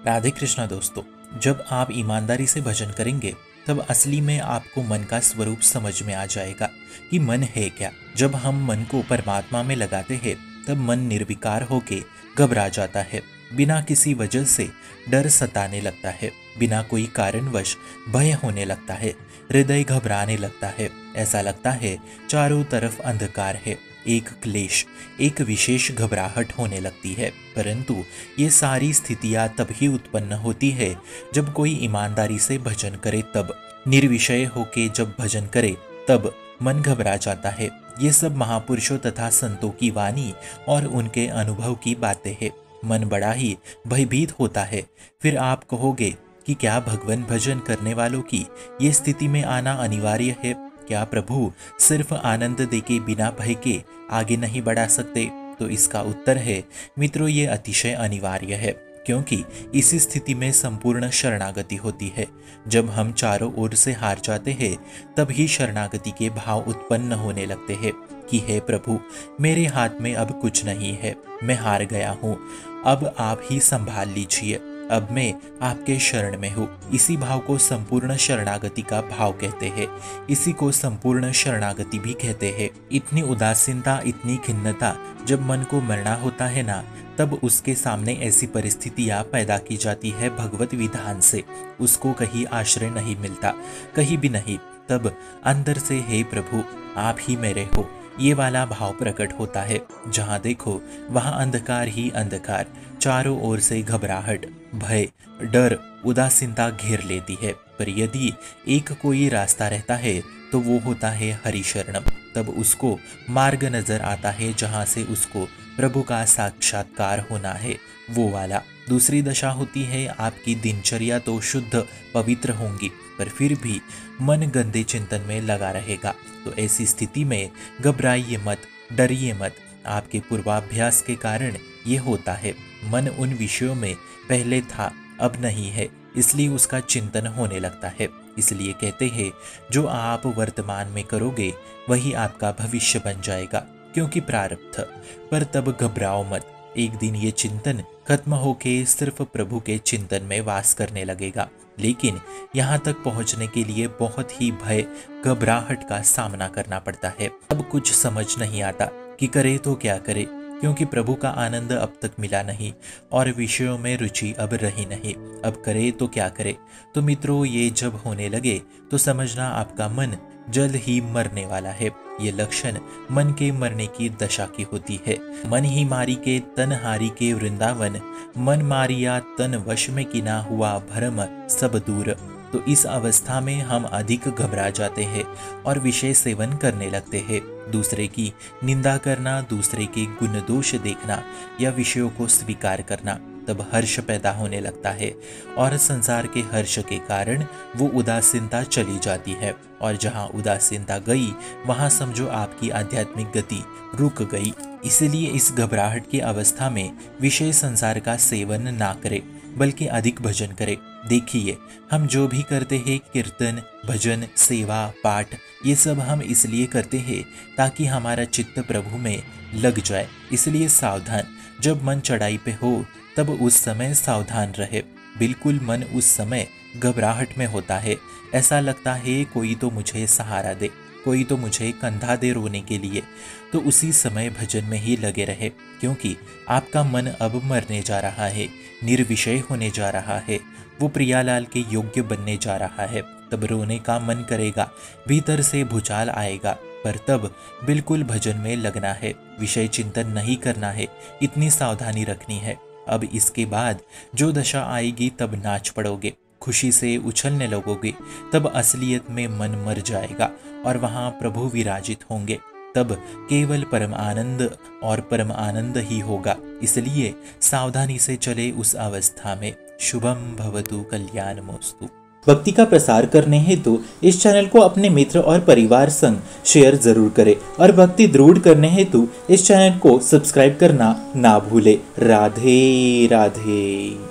राधे कृष्णा दोस्तों, जब आप ईमानदारी से भजन करेंगे तब असली में आपको मन का स्वरूप समझ में आ जाएगा कि मन है क्या। जब हम मन को परमात्मा में लगाते हैं तब मन निर्विकार होके घबरा जाता है। बिना किसी वजह से डर सताने लगता है, बिना कोई कारणवश भय होने लगता है, हृदय घबराने लगता है। ऐसा लगता है चारों तरफ अंधकार है, एक क्लेश, एक विशेष घबराहट होने लगती है। परंतु ये सारी स्थितियां तभी उत्पन्न होती है जब कोई ईमानदारी से भजन करे, तब निर्विषय होके जब भजन करे तब मन घबरा जाता है। ये सब महापुरुषों तथा संतों की वाणी और उनके अनुभव की बातें हैं। मन बड़ा ही भयभीत होता है। फिर आप कहोगे कि क्या भगवान भजन करने वालों की ये स्थिति में आना अनिवार्य है? क्या प्रभु सिर्फ आनंद देके बिना भय के आगे नहीं बढ़ा सकते? तो इसका उत्तर है मित्रों, ये अतिशय अनिवार्य है, क्योंकि इसी स्थिति में संपूर्ण शरणागति होती है। जब हम चारों ओर से हार जाते हैं तब ही शरणागति के भाव उत्पन्न होने लगते हैं कि हे प्रभु, मेरे हाथ में अब कुछ नहीं है, मैं हार गया हूँ, अब आप ही संभाल लीजिए, अब मैं आपके शरण में हूँ। इसी भाव को संपूर्ण शरणागति का भाव कहते हैं। इसी को संपूर्ण शरणागति भी कहते हैं। इतनी उदासीनता, इतनी खिन्नता जब मन को मरना होता है ना, तब उसके सामने ऐसी परिस्थितियां पैदा की जाती है भगवत विधान से। उसको कहीं आश्रय नहीं मिलता, कहीं भी नहीं। तब अंदर से हे प्रभु, आप ही मेरे हो, ये वाला भाव प्रकट होता है। जहाँ देखो वहाँ अंधकार ही अंधकार, चारों ओर से घबराहट, भय, डर, उदासीनता घेर लेती है। पर यदि एक कोई रास्ता रहता है तो वो होता है हरिशरणम। तब उसको मार्ग नजर आता है जहाँ से उसको प्रभु का साक्षात्कार होना है, वो वाला। दूसरी दशा होती है आपकी दिनचर्या तो शुद्ध पवित्र होंगी, पर फिर भी मन गंदे चिंतन में लगा रहेगा। तो ऐसी स्थिति में घबराइए मत, डरिए मत। आपके पूर्वाभ्यास के कारण ये होता है। मन उन विषयों में पहले था, अब नहीं है, इसलिए उसका चिंतन होने लगता है। इसलिए कहते हैं जो आप वर्तमान में करोगे वही आपका भविष्य बन जाएगा, क्योंकि प्रारब्ध। पर तब घबराओ मत, एक दिन ये चिंतन खत्म होके सिर्फ प्रभु के चिंतन में वास करने लगेगा। लेकिन यहाँ तक पहुँचने के लिए बहुत ही भय, घबराहट का सामना करना पड़ता है। अब कुछ समझ नहीं आता कि करे तो क्या करे, क्योंकि प्रभु का आनंद अब तक मिला नहीं और विषयों में रुचि अब रही नहीं। अब करे तो क्या करे? तो मित्रों, ये जब होने लगे तो समझना आपका मन जल्द ही मरने वाला है। ये लक्षण मन के मरने की दशा की होती है। मन ही मारी के तन हारी के वृंदावन, मन मारिया तन वश में किना हुआ भरम सब दूर। तो इस अवस्था में हम अधिक घबरा जाते हैं और विषय सेवन करने लगते हैं। दूसरे की निंदा करना, दूसरे के गुण दोष देखना या विषयों को स्वीकार करना, तब हर्ष पैदा होने लगता है और संसार के हर्ष के कारण वो उदासीनता चली जाती है। और जहाँ उदासीनता गई वहाँ समझो आपकी आध्यात्मिक गति रुक गई। इसलिए इस घबराहट की अवस्था में विषय संसार का सेवन ना करे, बल्कि अधिक भजन करे। देखिए, हम जो भी करते हैं, कीर्तन, भजन, सेवा, पाठ, ये सब हम इसलिए करते हैं ताकि हमारा चित्त प्रभु में लग जाए। इसलिए सावधान, जब मन चढ़ाई पे हो तब उस समय सावधान रहे। बिल्कुल मन उस समय घबराहट में होता है। ऐसा लगता है कोई तो मुझे सहारा दे, कोई तो मुझे कंधा दे रोने के लिए। तो उसी समय भजन में ही लगे रहे, क्योंकि आपका मन अब मरने जा रहा है, निर्विषय होने जा रहा है, वो प्रियालाल के योग्य बनने जा रहा है। तब रोने का मन करेगा, भीतर से भूचाल आएगा, पर तब बिल्कुल भजन में लगना है, विषय चिंतन नहीं करना है। इतनी सावधानी रखनी है। अब इसके बाद जो दशा आएगी तब नाच पड़ोगे, खुशी से उछलने लगोगे। तब असलियत में मन मर जाएगा और वहाँ प्रभु विराजित होंगे। तब केवल परम आनंद और परम आनंद ही होगा। इसलिए सावधानी से चले उस अवस्था में। शुभम भवतु कल्याणमस्तु। भक्ति का प्रसार करने हेतु इस चैनल को अपने मित्र और परिवार संग शेयर जरूर करें और भक्ति दृढ़ करने हेतु इस चैनल को सब्सक्राइब करना ना भूले। राधे राधे।